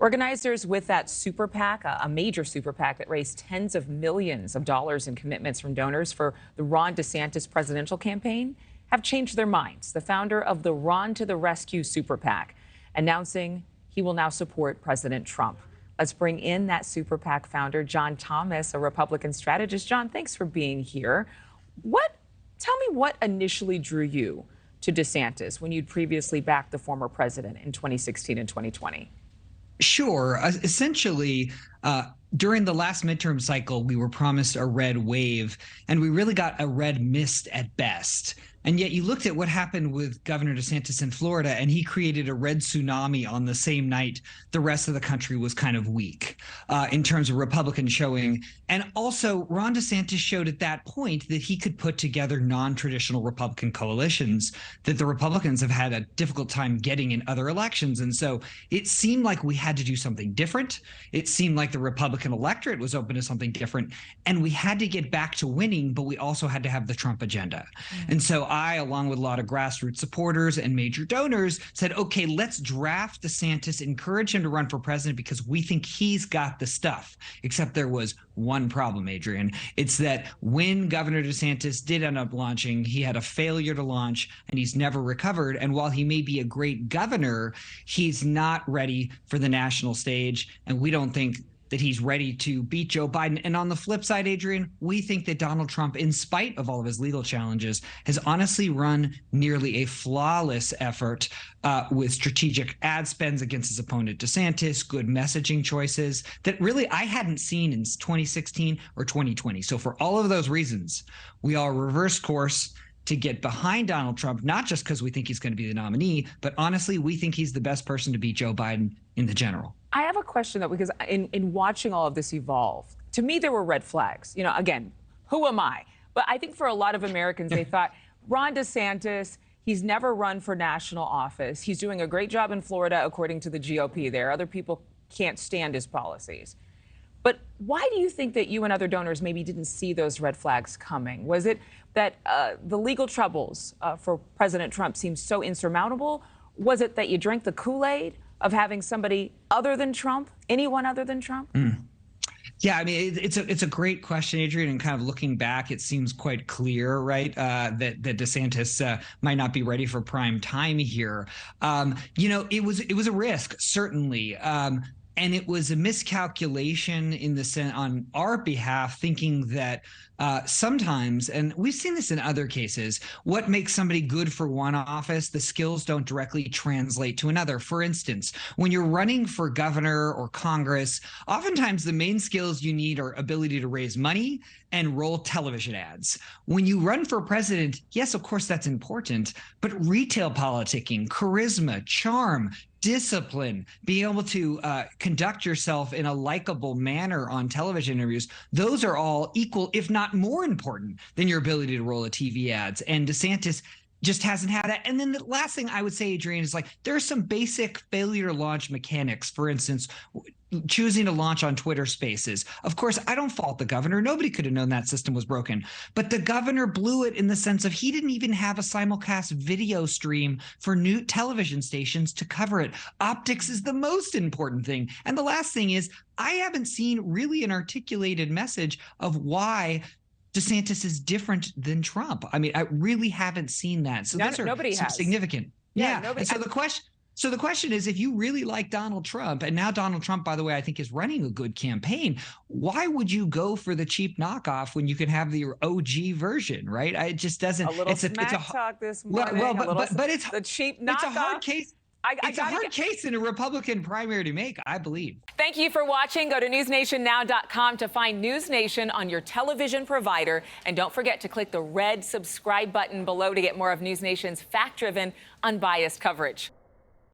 Organizers with that super PAC, a major super PAC that raised tens of millions of dollars in commitments from donors for the Ron DeSantis presidential campaign, have changed their minds. The founder of the Ron to the Rescue Super PAC announcing he will now support President Trump. Let's bring in that super PAC founder, John Thomas, a Republican strategist. John, thanks for being here. Tell me what initially drew you to DeSantis when you'd previously backed the former president in 2016 and 2020? Sure. Essentially, during the last midterm cycle, we were promised a red wave, and we really got a red mist at best. And yet you looked at what happened with Governor DeSantis in Florida, and he created a red tsunami on the same night the rest of the country was kind of weak in terms of Republican showing. And also, Ron DeSantis showed at that point that he could put together non-traditional Republican coalitions that the Republicans have had a difficult time getting in other elections. And so it seemed like we had to do something different. It seemed like the Republican electorate was open to something different. And we had to get back to winning, but we also had to have the Trump agenda. And so I, along with a lot of grassroots supporters and major donors, said, okay, let's draft DeSantis, encourage him to run for president because we think he's got the stuff. Except there was one problem, Adrienne. It's that when Governor DeSantis did end up launching, he had a failure to launch and he's never recovered. And while he may be a great governor, he's not ready for the national stage. And we don't think that he's ready to beat Joe Biden. And on the flip side, Adrienne, we think that Donald Trump, in spite of all of his legal challenges, has honestly run nearly a flawless effort with strategic ad spends against his opponent DeSantis, good messaging choices that really I hadn't seen in 2016 or 2020. So for all of those reasons, we all reverse course to get behind Donald Trump, not just because we think he's going to be the nominee, but honestly, we think he's the best person to beat Joe Biden in the general. I have a question, though, because in watching all of this evolve, to me, there were red flags. You know, again, who am I? But I think for a lot of Americans, they thought, Ron DeSantis, he's never run for national office. He's doing a great job in Florida, according to the GOP there. Other people can't stand his policies. But why do you think that you and other donors maybe didn't see those red flags coming? Was it that the legal troubles for President Trump seemed so insurmountable? Was it that you drank the Kool-Aid of having somebody other than Trump, anyone other than Trump? Yeah, I mean, it's a great question, Adrienne, and kind of looking back, it seems quite clear, right, that DeSantis might not be ready for prime time here. You know, it was a risk, certainly. And it was a miscalculation in the sense on our behalf, thinking that sometimes, and we've seen this in other cases, what makes somebody good for one office, the skills don't directly translate to another. For instance, when you're running for governor or Congress, oftentimes the main skills you need are ability to raise money and roll television ads. When you run for president, yes, of course, that's important, but retail politicking, charisma, charm, discipline, being able to conduct yourself in a likable manner on television interviews, those are all equal, if not more important than your ability to roll a TV ads. And DeSantis just hasn't had that. And then the last thing I would say, Adrienne, is like there are some basic failure to launch mechanics. For instance, choosing to launch on Twitter Spaces. Of course, I don't fault the governor. Nobody could have known that system was broken. But the governor blew it in the sense of he didn't even have a simulcast video stream for new television stations to cover it. Optics is the most important thing. And the last thing is I haven't seen really an articulated message of why DeSantis is different than Trump. I mean, I really haven't seen that. So those are significant. Yeah. And so the question is, if you really like Donald Trump, and now Donald Trump, by the way, I think is running a good campaign, why would you go for the cheap knockoff when you can have the OG version, right? It just doesn't. A little smack talk this morning. But it's the cheap knockoff. It's a hard case. It's a hard case in a Republican primary to make, I believe. Thank you for watching. Go to newsnationnow.com to find NewsNation on your television provider. And don't forget to click the red subscribe button below to get more of NewsNation's fact-driven, unbiased coverage.